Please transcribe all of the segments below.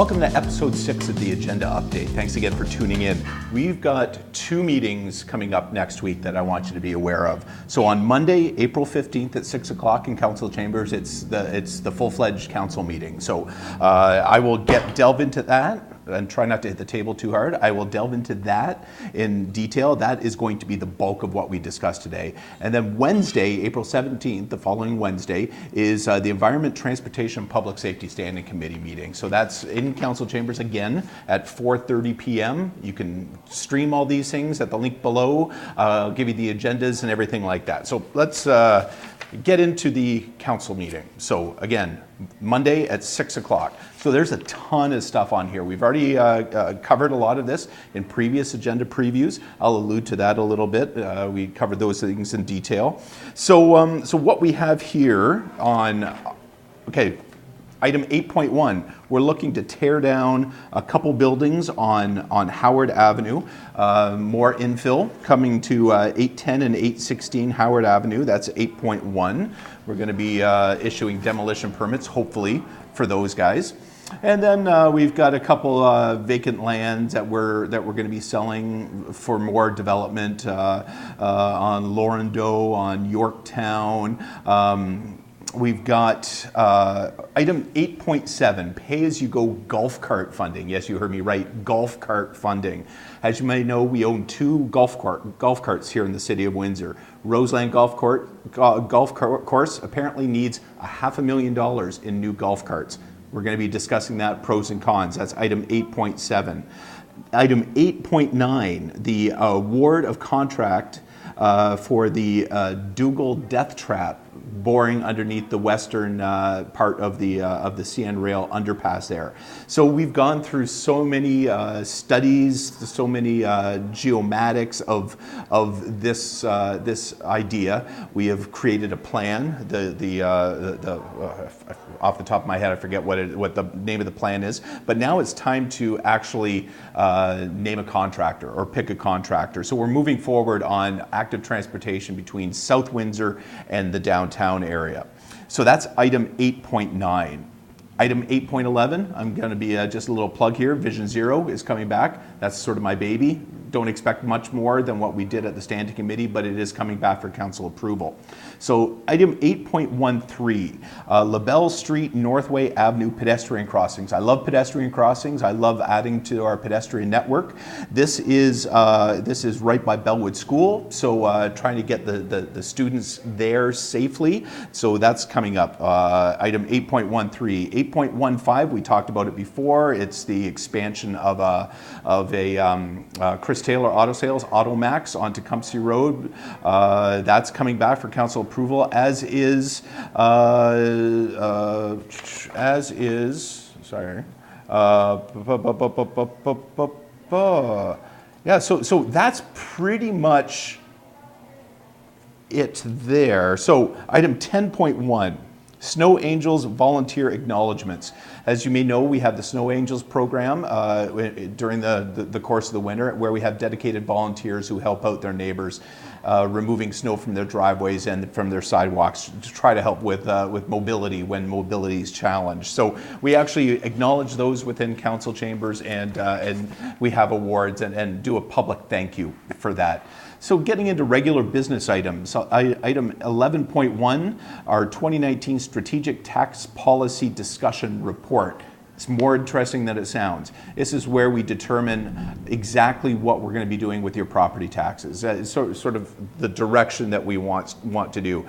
Welcome to episode 6 of the Agenda Update. Thanks again for tuning in. We've got 2 meetings coming up next week that I want you to be aware of. So on Monday, April 15th at 6 o'clock in Council Chambers, it's the full-fledged council meeting. So I will delve into that and try not to hit the table too hard. I will delve into that in detail. That is going to be the bulk of what we discussed today. And then Wednesday, April 17th, the following Wednesday, is the Environment, Transportation, Public Safety Standing Committee meeting. So that's in Council Chambers again at 4:30 p.m. You can stream all these things at the link below. I'll give you the agendas and everything like that. So let's get into the council meeting. So again, Monday at 6 o'clock. So there's a ton of stuff on here. We've already covered a lot of this in previous agenda previews. I'll allude to that a little bit. We covered those things in detail. So what we have here on, item 8.1, we're looking to tear down a couple buildings on Howard Avenue. More infill coming to 810 and 816 Howard Avenue. That's 8.1. We're going to be issuing demolition permits, hopefully, for those guys. And then we've got a couple vacant lands that we're going to be selling for more development on Lorando, on Yorktown. We've got item 8.7, pay-as-you-go golf cart funding. Yes, you heard me right, golf cart funding. As you may know, we own 2 golf carts here in the city of Windsor. Roseland Golf Course apparently needs $500,000 in new golf carts. We're going to be discussing that, pros and cons. That's item 8.7. Item 8.9, the award of contract for the Dougal Death Trap boring underneath the western part of the CN Rail underpass there. So we've gone through so many studies, so many geomatics of this idea. We have created a plan. Off the top of my head, I forget what the name of the plan is. But now it's time to actually name a contractor or pick a contractor. So we're moving forward on active transportation between South Windsor and the downtown area. So that's item 8.9. Item 8.11, I'm going to be just a little plug here. Vision Zero is coming back. That's sort of my baby. Don't expect much more than what we did at the Standing Committee, but it is coming back for council approval. So item 8.13, LaBelle Street, Northway Avenue pedestrian crossings. I love pedestrian crossings. I love adding to our pedestrian network. This is right by Bellwood School, so trying to get the students there safely. So that's coming up. Item 8.13. 8.15, we talked about it before. It's the expansion of a Chris Taylor Auto Sales, Automax on Tecumseh Road. That's coming back for council approval, as is, sorry. Yeah, so that's pretty much it there. So item 10.1. Snow Angels volunteer acknowledgements. As you may know, we have the Snow Angels program during the course of the winter, where we have dedicated volunteers who help out their neighbors removing snow from their driveways and from their sidewalks to try to help with mobility when mobility is challenged. So we actually acknowledge those within council chambers, and we have awards and do a public thank you for that. So getting into regular business items, item 11.1, our 2019 Strategic Tax Policy Discussion Report. It's more interesting than it sounds. This is where we determine exactly what we're going to be doing with your property taxes. It's sort of the direction that we want to do.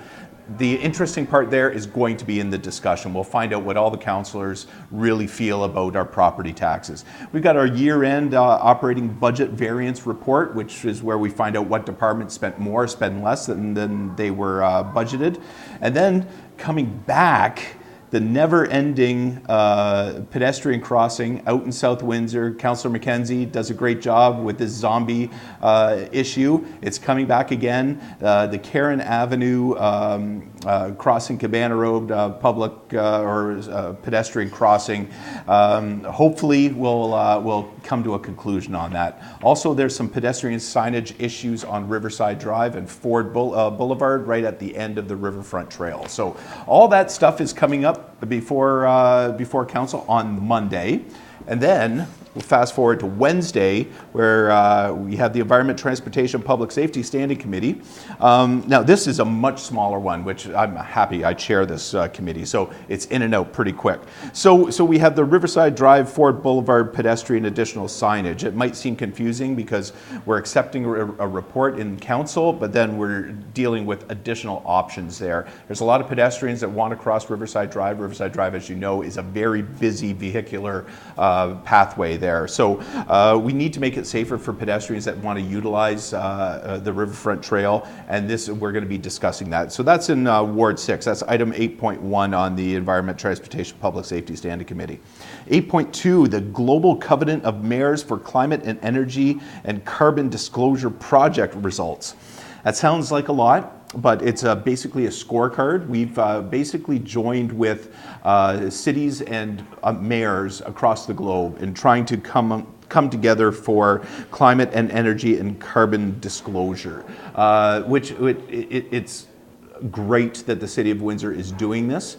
The interesting part there is going to be in the discussion. We'll find out what all the councillors really feel about our property taxes. We've got our year-end operating budget variance report, which is where we find out what departments spent more, spent less than they were budgeted. And then coming back, the never-ending pedestrian crossing out in South Windsor. Councillor McKenzie does a great job with this zombie issue. It's coming back again. The Karen Avenue crossing Cabana Road public or pedestrian crossing. Hopefully we'll come to a conclusion on that. Also, there's some pedestrian signage issues on Riverside Drive and Ford Boulevard right at the end of the Riverfront Trail. So all that stuff is coming up before council on Monday. And then we'll fast forward to Wednesday, where we have the Environment, Transportation, Public Safety Standing Committee. Now, this is a much smaller one, which I'm happy I chair this committee, so it's in and out pretty quick. So we have the Riverside Drive, Ford Boulevard pedestrian additional signage. It might seem confusing because we're accepting a report in council, but then we're dealing with additional options there. There's a lot of pedestrians that want to cross Riverside Drive. Riverside Drive, as you know, is a very busy vehicular pathway there. So we need to make it safer for pedestrians that want to utilize the Riverfront Trail, and we're going to be discussing that. So that's in Ward 6. That's item 8.1 on the Environment, Transportation, Public Safety Standing Committee. 8.2, the Global Covenant of Mayors for Climate and Energy and Carbon Disclosure Project results. That sounds like a lot, but it's basically a scorecard. We've basically joined with cities and mayors across the globe in trying to come together for climate and energy and carbon disclosure, it's great that the City of Windsor is doing this.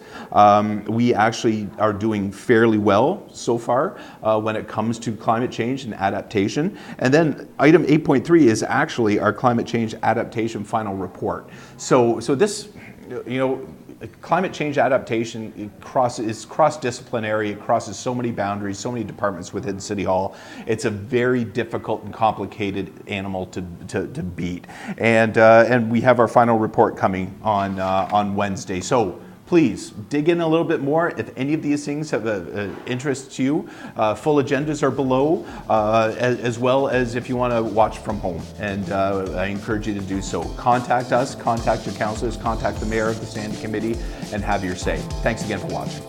We actually are doing fairly well so far when it comes to climate change and adaptation. And then item 8.3 is actually our climate change adaptation final report. So this, climate change adaptation is cross-disciplinary. It crosses so many boundaries, so many departments within City Hall. It's a very difficult and complicated animal to beat. And we have our final report coming on Wednesday. So please dig in a little bit more. If any of these things have interest to you, full agendas are below, as well as if you want to watch from home. And I encourage you to do so. Contact us, contact your councillors, contact the mayor of the standing committee, and have your say. Thanks again for watching.